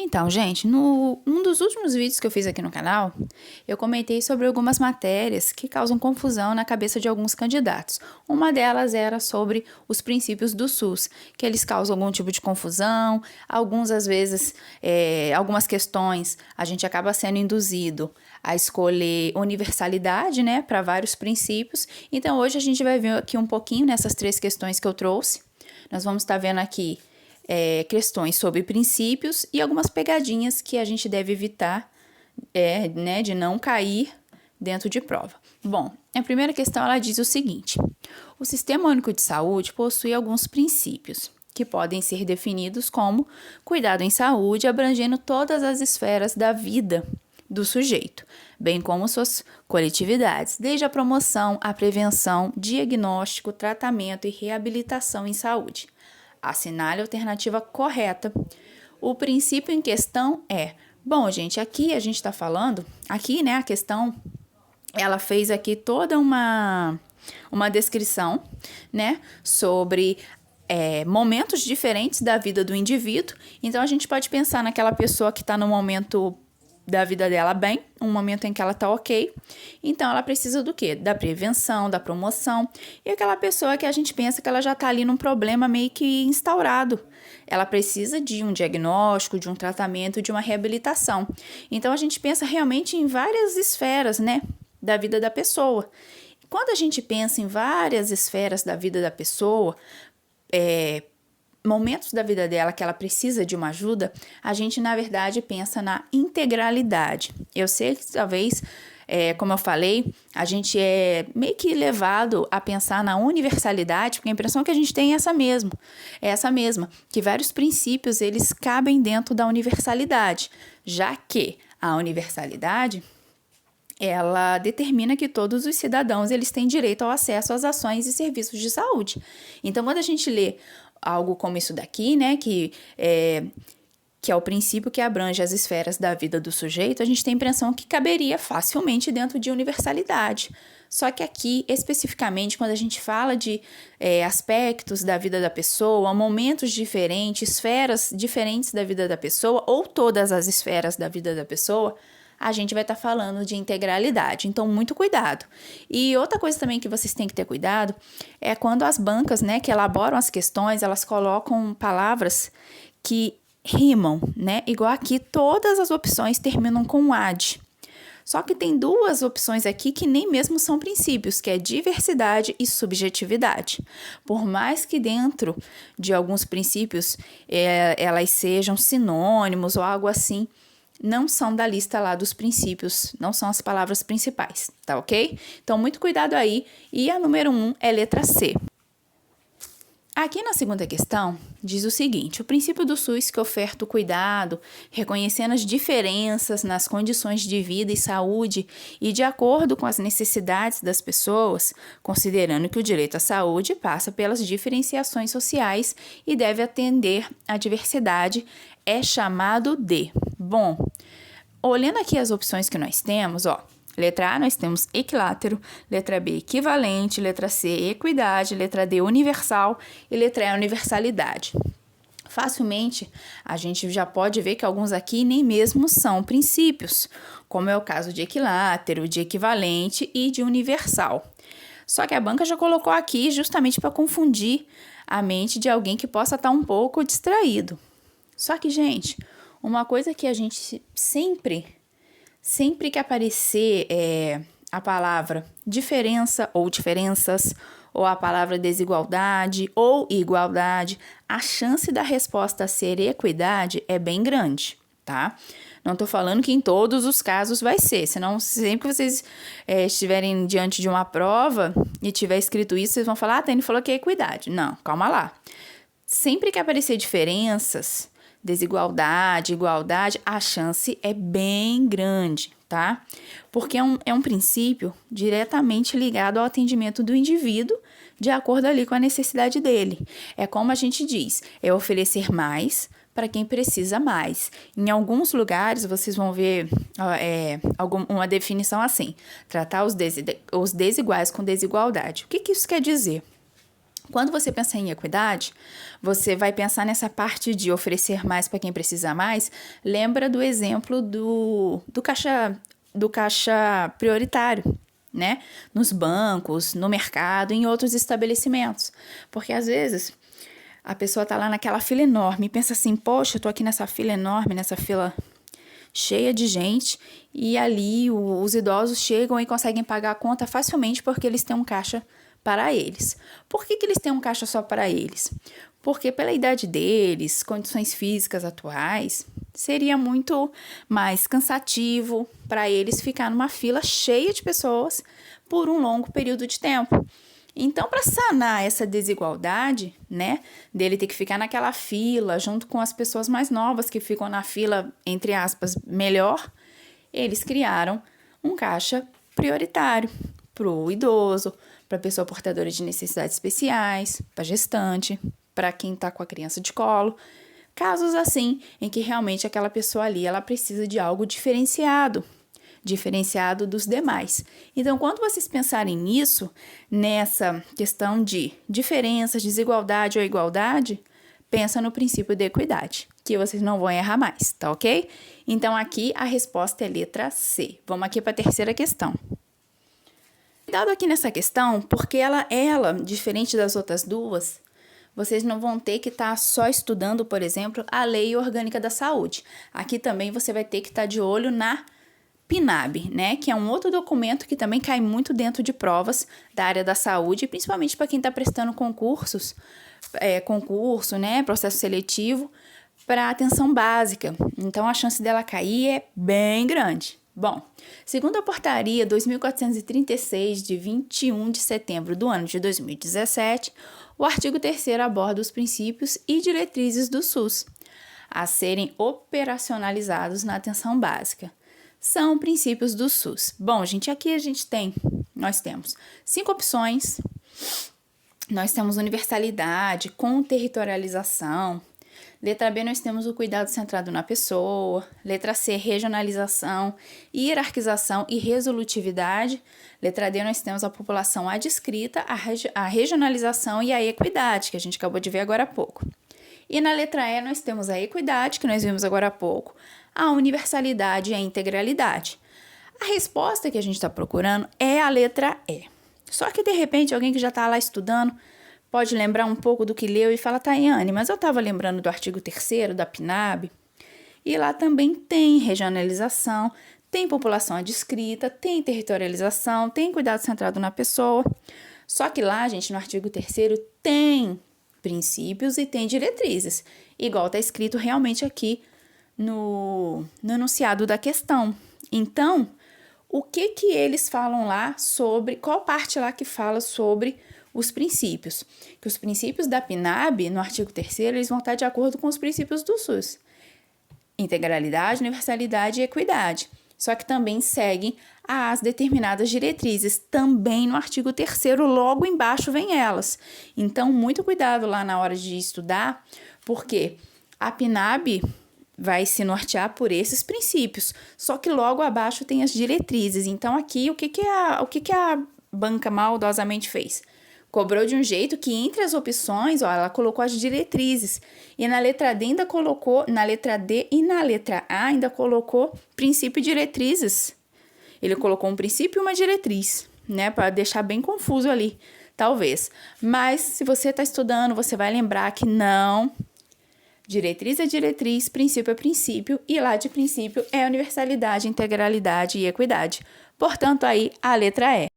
Então, gente, um dos últimos vídeos que eu fiz aqui no canal, eu comentei sobre algumas matérias que causam confusão na cabeça de alguns candidatos. Uma delas era sobre os princípios do SUS, que eles causam algum tipo de confusão, às vezes, algumas questões a gente acaba sendo induzido a escolher universalidade, né, para vários princípios. Então, hoje a gente vai ver aqui um pouquinho nessas 3 questões que eu trouxe. Nós vamos estar vendo aqui questões sobre princípios e algumas pegadinhas que a gente deve evitar, né, de não cair dentro de prova. Bom, a primeira questão ela diz o seguinte: o Sistema Único de Saúde possui alguns princípios que podem ser definidos como cuidado em saúde, abrangendo todas as esferas da vida do sujeito, bem como suas coletividades, desde a promoção, a prevenção, diagnóstico, tratamento e reabilitação em saúde. Assinale a alternativa correta. O princípio em questão é... Bom, gente, aqui a gente está falando... Aqui, né, a questão... Ela fez aqui toda uma descrição, né, sobre momentos diferentes da vida do indivíduo. Então, a gente pode pensar naquela pessoa que está no momento da vida dela bem, um momento em que ela tá ok. Então, ela precisa do quê? Da prevenção, da promoção. E aquela pessoa que a gente pensa que ela já tá ali num problema meio que instaurado. Ela precisa de um diagnóstico, de um tratamento, de uma reabilitação. Então, a gente pensa realmente em várias esferas, né, da vida da pessoa. Quando a gente pensa em várias esferas da vida da pessoa, momentos da vida dela que ela precisa de uma ajuda, a gente, na verdade, pensa na integralidade. Eu sei que talvez, como eu falei, a gente é meio que levado a pensar na universalidade, porque a impressão que a gente tem é essa mesma, que vários princípios, eles cabem dentro da universalidade, já que a universalidade... ela determina que todos os cidadãos eles têm direito ao acesso às ações e serviços de saúde. Então, quando a gente lê algo como isso daqui, né, que é o princípio que abrange as esferas da vida do sujeito, a gente tem a impressão que caberia facilmente dentro de universalidade. Só que aqui, especificamente, quando a gente fala de aspectos da vida da pessoa, momentos diferentes, esferas diferentes da vida da pessoa, ou todas as esferas da vida da pessoa, a gente vai estar falando de integralidade. Então, muito cuidado. E outra coisa também que vocês têm que ter cuidado é quando as bancas, né, que elaboram as questões, elas colocam palavras que rimam, né? Igual aqui, todas as opções terminam com ad. Só que tem 2 opções aqui que nem mesmo são princípios, que é diversidade e subjetividade. Por mais que dentro de alguns princípios elas sejam sinônimos ou algo assim, não são da lista lá dos princípios, não são as palavras principais, tá ok? Então, muito cuidado aí. E a número 1 é letra C. Aqui na segunda questão, diz o seguinte: o princípio do SUS que oferta o cuidado, reconhecendo as diferenças nas condições de vida e saúde e de acordo com as necessidades das pessoas, considerando que o direito à saúde passa pelas diferenciações sociais e deve atender à diversidade, é chamado de... Bom, olhando aqui as opções que nós temos, ó, letra A nós temos equilátero, letra B equivalente, letra C equidade, letra D universal e letra E universalidade. Facilmente, a gente já pode ver que alguns aqui nem mesmo são princípios, como é o caso de equilátero, de equivalente e de universal. Só que a banca já colocou aqui justamente para confundir a mente de alguém que possa estar um pouco distraído. Só que, gente, uma coisa que a gente sempre que aparecer a palavra diferença ou diferenças, ou a palavra desigualdade ou igualdade, a chance da resposta ser equidade é bem grande, tá? Não tô falando que em todos os casos vai ser, senão sempre que vocês estiverem diante de uma prova e tiver escrito isso, vocês vão falar, a Tânia falou que é equidade. Não, calma lá. Sempre que aparecer diferenças, desigualdade, igualdade, a chance é bem grande, tá? Porque é um princípio diretamente ligado ao atendimento do indivíduo, de acordo ali com a necessidade dele. É como a gente diz, é oferecer mais para quem precisa mais. Em alguns lugares, vocês vão ver uma definição assim, tratar os desiguais com desigualdade. O que isso quer dizer? Quando você pensa em equidade, você vai pensar nessa parte de oferecer mais para quem precisa mais. Lembra do exemplo do caixa prioritário, né? Nos bancos, no mercado, em outros estabelecimentos. Porque às vezes a pessoa tá lá naquela fila enorme e pensa assim, poxa, eu tô aqui nessa fila enorme, nessa fila cheia de gente, e ali os idosos chegam e conseguem pagar a conta facilmente porque eles têm um caixa para eles. Por que eles têm um caixa só para eles? Porque pela idade deles, condições físicas atuais, seria muito mais cansativo para eles ficar numa fila cheia de pessoas por um longo período de tempo. Então, para sanar essa desigualdade, né, dele ter que ficar naquela fila junto com as pessoas mais novas que ficam na fila, entre aspas, melhor, eles criaram um caixa prioritário para o idoso, para a pessoa portadora de necessidades especiais, para gestante, para quem está com a criança de colo. Casos assim, em que realmente aquela pessoa ali, ela precisa de algo diferenciado dos demais. Então, quando vocês pensarem nisso, nessa questão de diferenças, desigualdade ou igualdade, pensa no princípio de equidade, que vocês não vão errar mais, tá ok? Então, aqui a resposta é letra C. Vamos aqui para a terceira questão. Cuidado aqui nessa questão, porque ela, diferente das outras duas, vocês não vão ter que estar só estudando, por exemplo, a Lei Orgânica da Saúde. Aqui também você vai ter que estar de olho na PNAB, né, que é um outro documento que também cai muito dentro de provas da área da saúde, principalmente para quem está prestando concurso, né, processo seletivo para atenção básica. Então, a chance dela cair é bem grande. Bom, segundo a portaria 2436 de 21 de setembro do ano de 2017, o artigo 3º aborda os princípios e diretrizes do SUS a serem operacionalizados na atenção básica. São princípios do SUS. Bom, gente, aqui nós temos 5 opções. Nós temos universalidade, com territorialização. Letra B, nós temos o cuidado centrado na pessoa. Letra C, regionalização, hierarquização e resolutividade. Letra D, nós temos a população adscrita, a regionalização e a equidade, que a gente acabou de ver agora há pouco. E na letra E, nós temos a equidade, que nós vimos agora há pouco, a universalidade e a integralidade. A resposta que a gente está procurando é a letra E. Só que, de repente, alguém que já está lá estudando pode lembrar um pouco do que leu e fala, Tayane, mas eu estava lembrando do artigo 3º da PNAB, e lá também tem regionalização, tem população adscrita, tem territorialização, tem cuidado centrado na pessoa. Só que lá, gente, no artigo 3º tem princípios e tem diretrizes, igual está escrito realmente aqui no enunciado da questão. Então, o que eles falam lá sobre, qual parte lá que fala sobre os princípios? Que os princípios da PNAB, no artigo 3º, eles vão estar de acordo com os princípios do SUS. Integralidade, universalidade e equidade. Só que também seguem as determinadas diretrizes. Também no artigo 3º, logo embaixo, vem elas. Então, muito cuidado lá na hora de estudar, porque a PNAB vai se nortear por esses princípios. Só que logo abaixo tem as diretrizes. Então, aqui, o que a banca maldosamente fez? Cobrou de um jeito que entre as opções, ela colocou as diretrizes. E na letra D ainda colocou, na letra D e na letra A ainda colocou princípio e diretrizes. Ele colocou um princípio e uma diretriz, né? Para deixar bem confuso ali, talvez. Mas se você está estudando, você vai lembrar que não. Diretriz é diretriz, princípio é princípio, e lá de princípio é universalidade, integralidade e equidade. Portanto, aí a letra E.